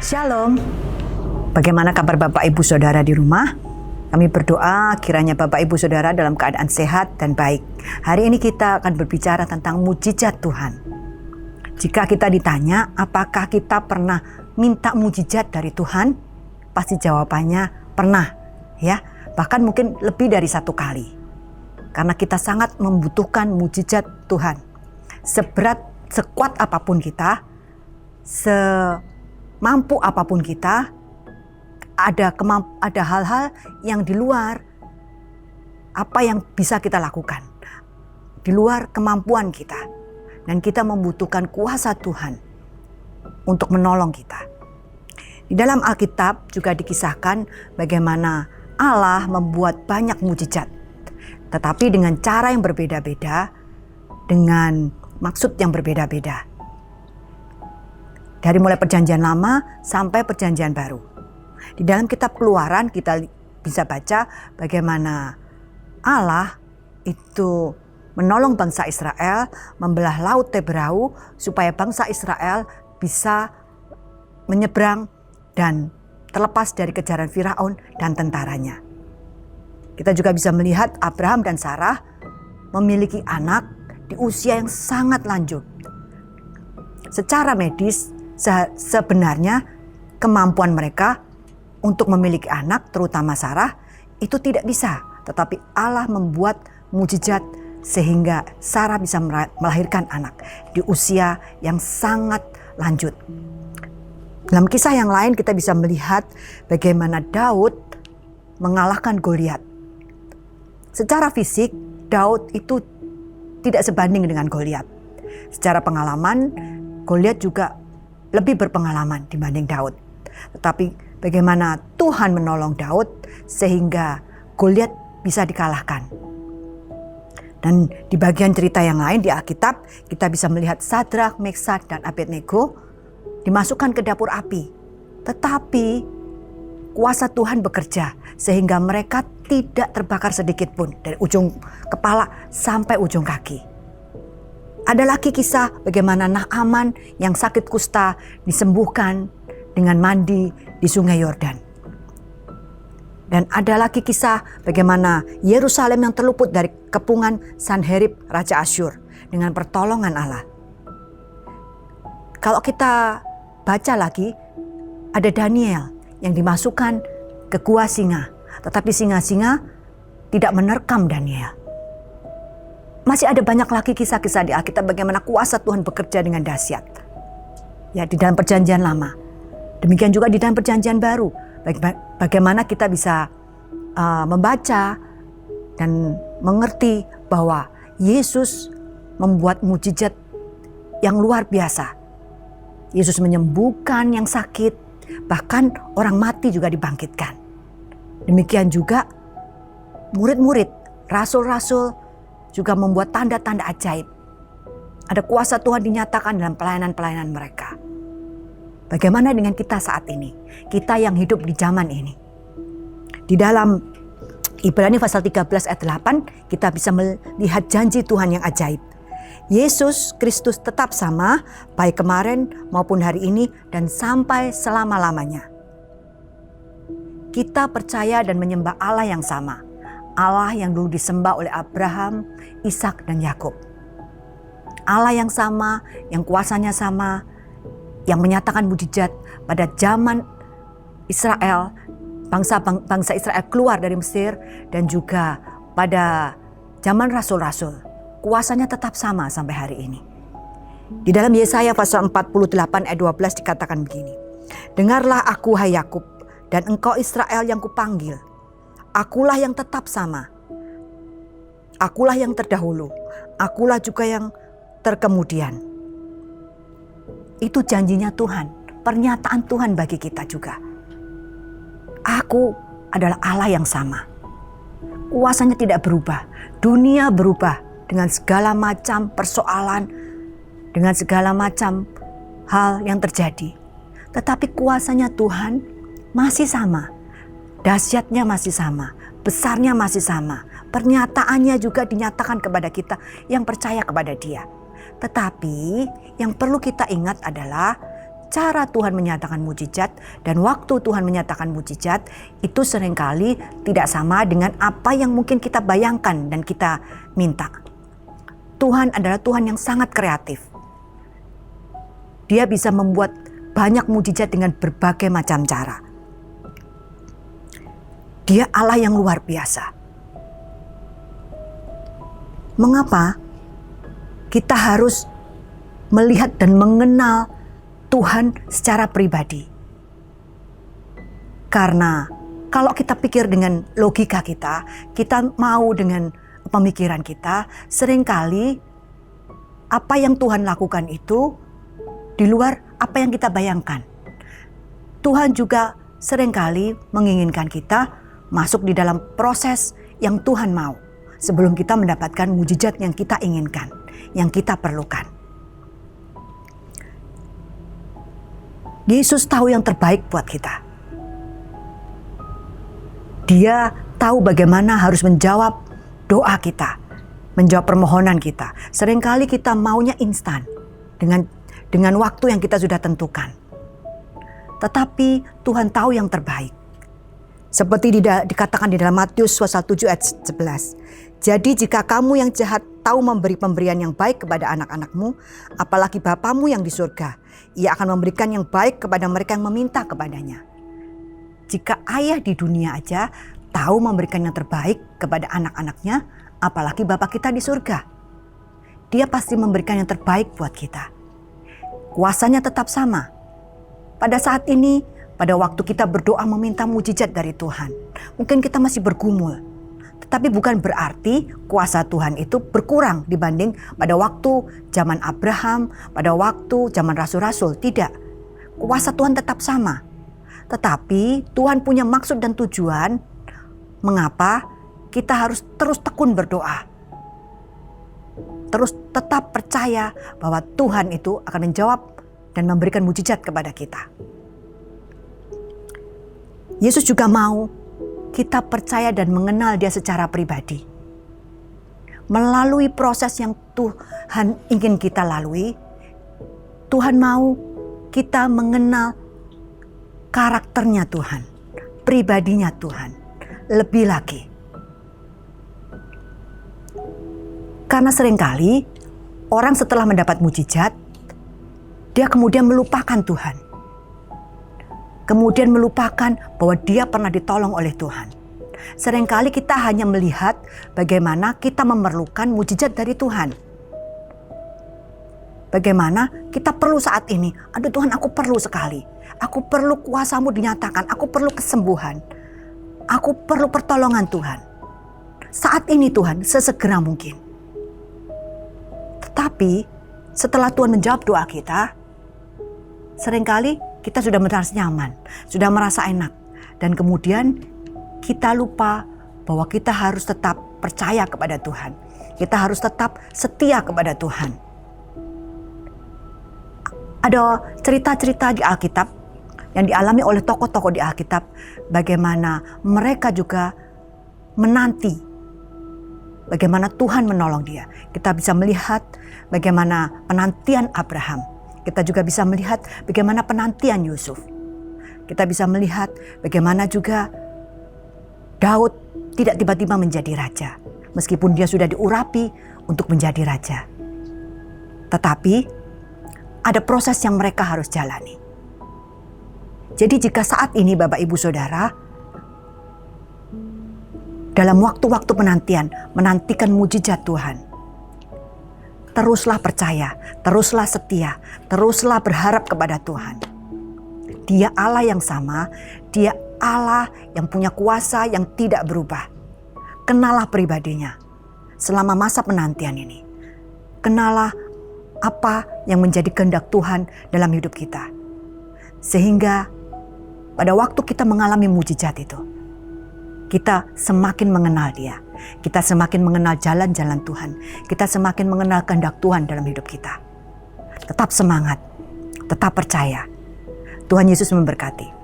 Shalom. Bagaimana kabar Bapak Ibu Saudara di rumah? Kami berdoa kiranya Bapak Ibu Saudara dalam keadaan sehat dan baik. Hari ini kita akan berbicara tentang mujizat Tuhan. Jika kita ditanya apakah kita pernah minta mujizat dari Tuhan? Pasti jawabannya pernah, ya. Bahkan mungkin lebih dari satu kali. Karena kita sangat membutuhkan mujizat Tuhan. Sekuat apapun kita, semampu apapun kita, ada hal-hal yang di luar apa yang bisa kita lakukan, di luar kemampuan kita, dan kita membutuhkan kuasa Tuhan untuk menolong kita. Di dalam Alkitab juga dikisahkan bagaimana Allah membuat banyak mujizat, tetapi dengan cara yang berbeda-beda, dengan maksud yang berbeda-beda. Dari mulai Perjanjian Lama sampai Perjanjian Baru. Di dalam kitab Keluaran kita bisa baca bagaimana Allah itu menolong bangsa Israel membelah laut Teberau supaya bangsa Israel bisa menyeberang dan terlepas dari kejaran Firaun dan tentaranya. Kita juga bisa melihat Abraham dan Sarah memiliki anak di usia yang sangat lanjut. Secara medis sebenarnya kemampuan mereka untuk memiliki anak, terutama Sarah, itu tidak bisa. Tetapi Allah membuat mujizat sehingga Sarah bisa melahirkan anak di usia yang sangat lanjut. Dalam kisah yang lain kita bisa melihat bagaimana Daud mengalahkan Goliat. Secara fisik Daud itu tidak sebanding dengan Goliat. Secara pengalaman Goliat juga lebih berpengalaman dibanding Daud. Tetapi bagaimana Tuhan menolong Daud sehingga Goliat bisa dikalahkan. Dan di bagian cerita yang lain di Alkitab kita bisa melihat Sadrak, Meksak, dan Abednego dimasukkan ke dapur api. Tetapi kuasa Tuhan bekerja sehingga mereka tidak terbakar sedikit pun dari ujung kepala sampai ujung kaki. Ada lagi kisah bagaimana Naaman yang sakit kusta disembuhkan dengan mandi di sungai Yordan. Dan ada lagi kisah bagaimana Yerusalem yang terluput dari kepungan Sanherib Raja Asyur dengan pertolongan Allah. Kalau kita baca lagi, ada Daniel yang dimasukkan ke gua singa. Tetapi singa-singa tidak menerkam Daniel. Masih ada banyak lagi kisah-kisah di Alkitab bagaimana kuasa Tuhan bekerja dengan dahsyat. Ya, di dalam Perjanjian Lama. Demikian juga di dalam Perjanjian Baru. Bagaimana kita bisa membaca dan mengerti bahwa Yesus membuat mujizat yang luar biasa. Yesus menyembuhkan yang sakit, bahkan orang mati juga dibangkitkan. Demikian juga murid-murid, rasul-rasul juga membuat tanda-tanda ajaib. Ada kuasa Tuhan dinyatakan dalam pelayanan-pelayanan mereka. Bagaimana dengan kita saat ini? Kita yang hidup di zaman ini. Di dalam Ibrani pasal 13 ayat 8 kita bisa melihat janji Tuhan yang ajaib. Yesus Kristus tetap sama baik kemarin maupun hari ini dan sampai selama-lamanya. Kita percaya dan menyembah Allah yang sama. Allah yang dulu disembah oleh Abraham, Ishak, dan Yakub. Allah yang sama, yang kuasanya sama, yang menyatakan mujizat pada zaman Israel, bangsa Israel keluar dari Mesir, dan juga pada zaman rasul-rasul. Kuasanya tetap sama sampai hari ini. Di dalam Yesaya pasal 48 ayat 12 dikatakan begini. Dengarlah aku hai Yakub dan engkau Israel yang kupanggil. Akulah yang tetap sama. Akulah yang terdahulu. Akulah juga yang terkemudian. Itu janjinya Tuhan. Pernyataan Tuhan bagi kita juga. Aku adalah Allah yang sama. Kuasanya tidak berubah. Dunia berubah dengan segala macam persoalan, dengan segala macam hal yang terjadi. Tetapi kuasanya Tuhan masih sama. Dahsyatnya masih sama. Besarnya masih sama. Pernyataannya juga dinyatakan kepada kita yang percaya kepada Dia. Tetapi yang perlu kita ingat adalah cara Tuhan menyatakan mujizat dan waktu Tuhan menyatakan mujizat itu seringkali tidak sama dengan apa yang mungkin kita bayangkan dan kita minta. Tuhan adalah Tuhan yang sangat kreatif. Dia bisa membuat banyak mujizat dengan berbagai macam cara. Dia Allah yang luar biasa. Mengapa kita harus melihat dan mengenal Tuhan secara pribadi? Karena kalau kita pikir dengan logika kita mau dengan pemikiran kita, seringkali apa yang Tuhan lakukan itu di luar apa yang kita bayangkan. Tuhan juga seringkali menginginkan kita masuk di dalam proses yang Tuhan mau sebelum kita mendapatkan mujizat yang kita inginkan, yang kita perlukan. Yesus tahu yang terbaik buat kita. Dia tahu bagaimana harus menjawab doa kita, menjawab permohonan kita. Seringkali kita maunya instan dengan waktu yang kita sudah tentukan. Tetapi Tuhan tahu yang terbaik. Seperti dikatakan di dalam Matius pasal 7 ayat 11. Jadi jika kamu yang jahat tahu memberi pemberian yang baik kepada anak-anakmu, apalagi Bapamu yang di surga, Ia akan memberikan yang baik kepada mereka yang meminta kepadanya. Jika ayah di dunia aja tahu memberikan yang terbaik kepada anak-anaknya, apalagi Bapa kita di surga. Dia pasti memberikan yang terbaik buat kita. Kuasanya tetap sama. Pada saat ini, pada waktu kita berdoa meminta mujizat dari Tuhan, mungkin kita masih bergumul. Tetapi bukan berarti kuasa Tuhan itu berkurang dibanding pada waktu zaman Abraham, pada waktu zaman rasul-rasul. Tidak, kuasa Tuhan tetap sama. Tetapi Tuhan punya maksud dan tujuan mengapa kita harus terus tekun berdoa. Terus tetap percaya bahwa Tuhan itu akan menjawab dan memberikan mujizat kepada kita. Yesus juga mau kita percaya dan mengenal Dia secara pribadi. Melalui proses yang Tuhan ingin kita lalui, Tuhan mau kita mengenal karakternya Tuhan, pribadinya Tuhan, lebih lagi. Karena seringkali orang setelah mendapat mujizat, dia kemudian melupakan Tuhan. Kemudian melupakan bahwa dia pernah ditolong oleh Tuhan. Seringkali kita hanya melihat bagaimana kita memerlukan mujizat dari Tuhan. Bagaimana kita perlu saat ini. Aduh Tuhan, aku perlu sekali. Aku perlu kuasa-Mu dinyatakan. Aku perlu kesembuhan. Aku perlu pertolongan Tuhan. Saat ini Tuhan, sesegera mungkin. Tetapi setelah Tuhan menjawab doa kita, seringkali kita sudah merasa nyaman, sudah merasa enak. Dan kemudian kita lupa bahwa kita harus tetap percaya kepada Tuhan. Kita harus tetap setia kepada Tuhan. Ada cerita-cerita di Alkitab yang dialami oleh tokoh-tokoh di Alkitab. Bagaimana mereka juga menanti. Bagaimana Tuhan menolong dia. Kita bisa melihat bagaimana penantian Abraham. Kita juga bisa melihat bagaimana penantian Yusuf. Kita bisa melihat bagaimana juga Daud tidak tiba-tiba menjadi raja. Meskipun dia sudah diurapi untuk menjadi raja. Tetapi ada proses yang mereka harus jalani. Jadi jika saat ini Bapak Ibu Saudara, dalam waktu-waktu penantian, menantikan mujizat Tuhan, teruslah percaya, teruslah setia, teruslah berharap kepada Tuhan. Dia Allah yang sama, Dia Allah yang punya kuasa yang tidak berubah. Kenalah pribadinya selama masa penantian ini. Kenalah apa yang menjadi kehendak Tuhan dalam hidup kita. Sehingga pada waktu kita mengalami mujizat itu, kita semakin mengenal Dia. Kita semakin mengenal jalan-jalan Tuhan. Kita semakin mengenal kehendak Tuhan dalam hidup kita. Tetap semangat, tetap percaya. Tuhan Yesus memberkati.